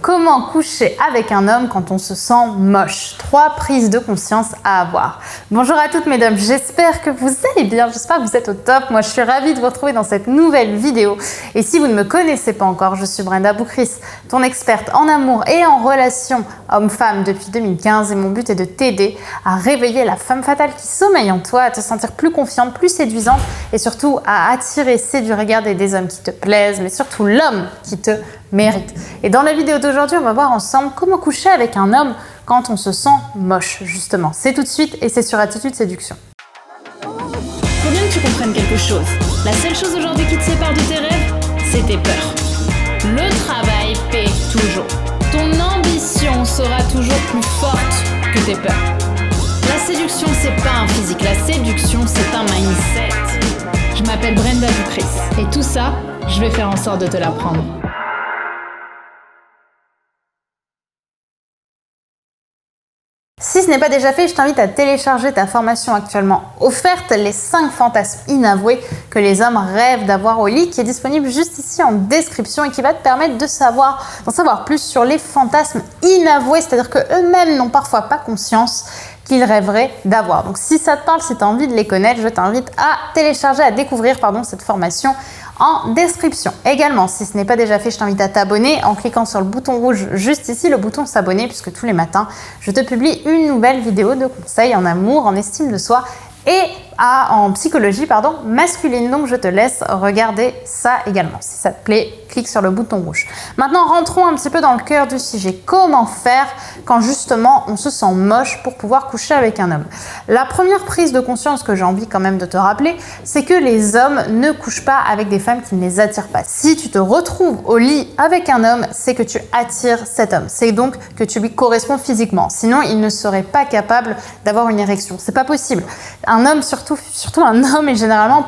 Comment coucher avec un homme quand on se sent moche? 3 prises de conscience à avoir. Bonjour à toutes mesdames, j'espère que vous allez bien, j'espère que vous êtes au top. Moi je suis ravie de vous retrouver dans cette nouvelle vidéo. Et si vous ne me connaissez pas encore, je suis Brenda Boukris, ton experte en amour et en relations homme-femme depuis 2015. Et mon but est de t'aider à réveiller la femme fatale qui sommeille en toi, à te sentir plus confiante, plus séduisante et surtout à attirer, séduire et garder des hommes qui te plaisent, mais surtout l'homme qui te mérite. Et dans la vidéo d'aujourd'hui, on va voir ensemble comment coucher avec un homme quand on se sent moche, justement. C'est tout de suite et c'est sur Attitude Séduction. Faut bien que tu comprennes quelque chose. La seule chose aujourd'hui qui te sépare de tes rêves, c'est tes peurs. Le travail paie toujours. Ton ambition sera toujours plus forte que tes peurs. La séduction, c'est pas un physique. La séduction, c'est un mindset. Je m'appelle Brenda Boukris. Et tout ça, je vais faire en sorte de te l'apprendre. Si ce n'est pas déjà fait, je t'invite à télécharger ta formation actuellement offerte, les 5 fantasmes inavoués que les hommes rêvent d'avoir au lit, qui est disponible juste ici en description et qui va te permettre d'en savoir plus sur les fantasmes inavoués, c'est-à-dire qu'eux-mêmes n'ont parfois pas conscience qu'ils rêveraient d'avoir. Donc si ça te parle, si tu as envie de les connaître, je t'invite à télécharger, à découvrir cette formation en description. Également, si ce n'est pas déjà fait, je t'invite à t'abonner en cliquant sur le bouton rouge juste ici, le bouton s'abonner, puisque tous les matins, je te publie une nouvelle vidéo de conseils en amour, en estime de soi et en psychologie masculine. Donc je te laisse regarder ça également. Si ça te plaît, clique sur le bouton rouge. Maintenant, rentrons un petit peu dans le cœur du sujet. Comment faire quand justement on se sent moche pour pouvoir coucher avec un homme? La première prise de conscience que j'ai envie quand même de te rappeler, c'est que les hommes ne couchent pas avec des femmes qui ne les attirent pas. Si tu te retrouves au lit avec un homme, c'est que tu attires cet homme. C'est donc que tu lui corresponds physiquement. Sinon, il ne serait pas capable d'avoir une érection. C'est pas possible. Un homme, surtout un homme, est généralement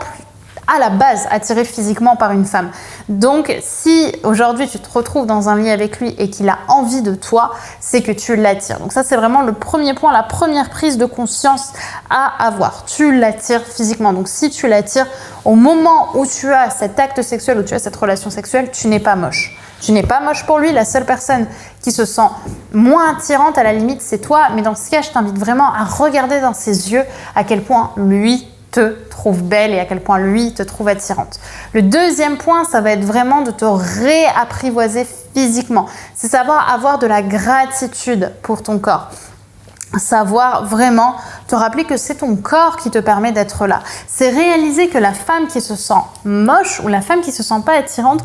à la base attiré physiquement par une femme. Donc si aujourd'hui tu te retrouves dans un lit avec lui et qu'il a envie de toi, c'est que tu l'attires. Donc ça, c'est vraiment le premier point, la première prise de conscience à avoir. Tu l'attires physiquement. Donc si tu l'attires au moment où tu as cet acte sexuel, où tu as cette relation sexuelle, tu n'es pas moche. Tu n'es pas moche pour lui. La seule personne qui se sent moins attirante à la limite, c'est toi. Mais dans ce cas, je t'invite vraiment à regarder dans ses yeux à quel point lui te trouve belle et à quel point lui te trouve attirante. Le deuxième point, ça va être vraiment de te réapprivoiser physiquement. C'est savoir avoir de la gratitude pour ton corps. Savoir vraiment te rappeler que c'est ton corps qui te permet d'être là. C'est réaliser que la femme qui se sent moche ou la femme qui se sent pas attirante,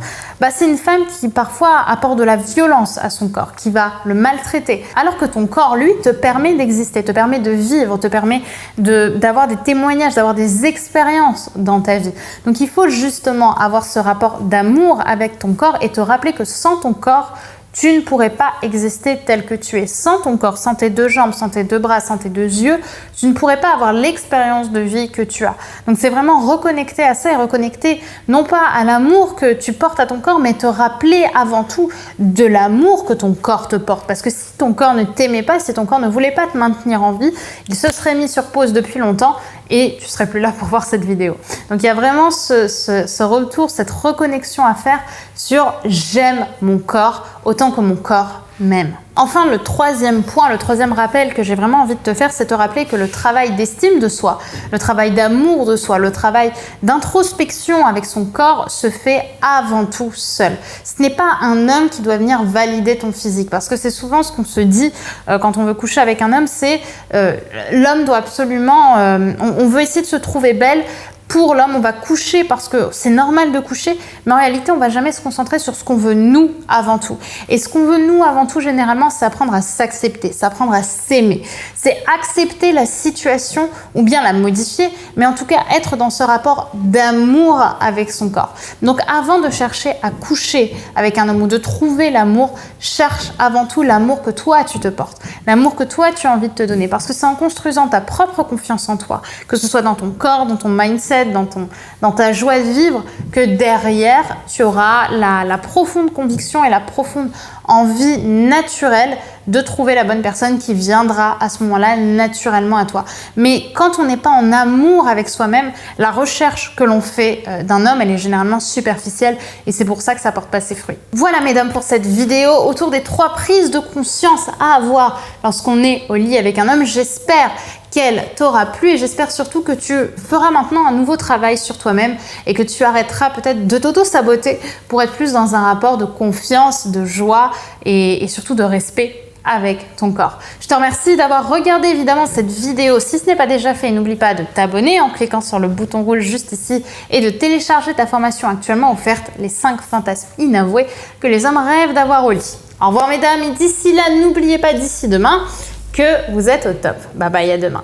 c'est une femme qui parfois apporte de la violence à son corps, qui va le maltraiter. Alors que ton corps, lui, te permet d'exister, te permet de vivre, te permet d'avoir des témoignages, d'avoir des expériences dans ta vie. Donc il faut justement avoir ce rapport d'amour avec ton corps et te rappeler que sans ton corps, tu ne pourrais pas exister tel que tu es. Sans ton corps, sans tes 2 jambes, sans tes 2 bras, sans tes 2 yeux, tu ne pourrais pas avoir l'expérience de vie que tu as. Donc c'est vraiment reconnecter à ça et reconnecter non pas à l'amour que tu portes à ton corps, mais te rappeler avant tout de l'amour que ton corps te porte. Parce que si ton corps ne t'aimait pas, si ton corps ne voulait pas te maintenir en vie, il se serait mis sur pause depuis longtemps et tu serais plus là pour voir cette vidéo. Donc il y a vraiment ce retour, cette reconnexion à faire sur j'aime mon corps autant que mon corps m'aime. Enfin, le troisième point, le troisième rappel que j'ai vraiment envie de te faire, c'est te rappeler que le travail d'estime de soi, le travail d'amour de soi, le travail d'introspection avec son corps se fait avant tout seul. Ce n'est pas un homme qui doit venir valider ton physique, parce que c'est souvent ce qu'on se dit quand on veut coucher avec un homme, c'est l'homme doit absolument, on veut essayer de se trouver belle. Pour l'homme, on va coucher parce que c'est normal de coucher, mais en réalité, on ne va jamais se concentrer sur ce qu'on veut nous avant tout. Et ce qu'on veut nous avant tout, généralement, c'est apprendre à s'accepter, c'est apprendre à s'aimer. C'est accepter la situation ou bien la modifier, mais en tout cas, être dans ce rapport d'amour avec son corps. Donc, avant de chercher à coucher avec un homme ou de trouver l'amour, cherche avant tout l'amour que toi, tu te portes, l'amour que toi, tu as envie de te donner. Parce que c'est en construisant ta propre confiance en toi, que ce soit dans ton corps, dans ton mindset, mindset, dans ta joie de vivre, que derrière, tu auras la profonde conviction et la profonde envie naturelle de trouver la bonne personne qui viendra à ce moment-là naturellement à toi. Mais quand on n'est pas en amour avec soi-même, la recherche que l'on fait d'un homme, elle est généralement superficielle et c'est pour ça que ça porte pas ses fruits. Voilà mesdames pour cette vidéo autour des 3 prises de conscience à avoir lorsqu'on est au lit avec un homme. J'espère qu'elle t'aura plu et j'espère surtout que tu feras maintenant un nouveau travail sur toi-même et que tu arrêteras peut-être de t'auto-saboter pour être plus dans un rapport de confiance, de joie et surtout de respect avec ton corps. Je te remercie d'avoir regardé évidemment cette vidéo. Si ce n'est pas déjà fait, n'oublie pas de t'abonner en cliquant sur le bouton rouge juste ici et de télécharger ta formation actuellement offerte, les 5 fantasmes inavoués que les hommes rêvent d'avoir au lit. Au revoir mesdames et d'ici là, n'oubliez pas d'ici demain que vous êtes au top. Bye bye, à demain.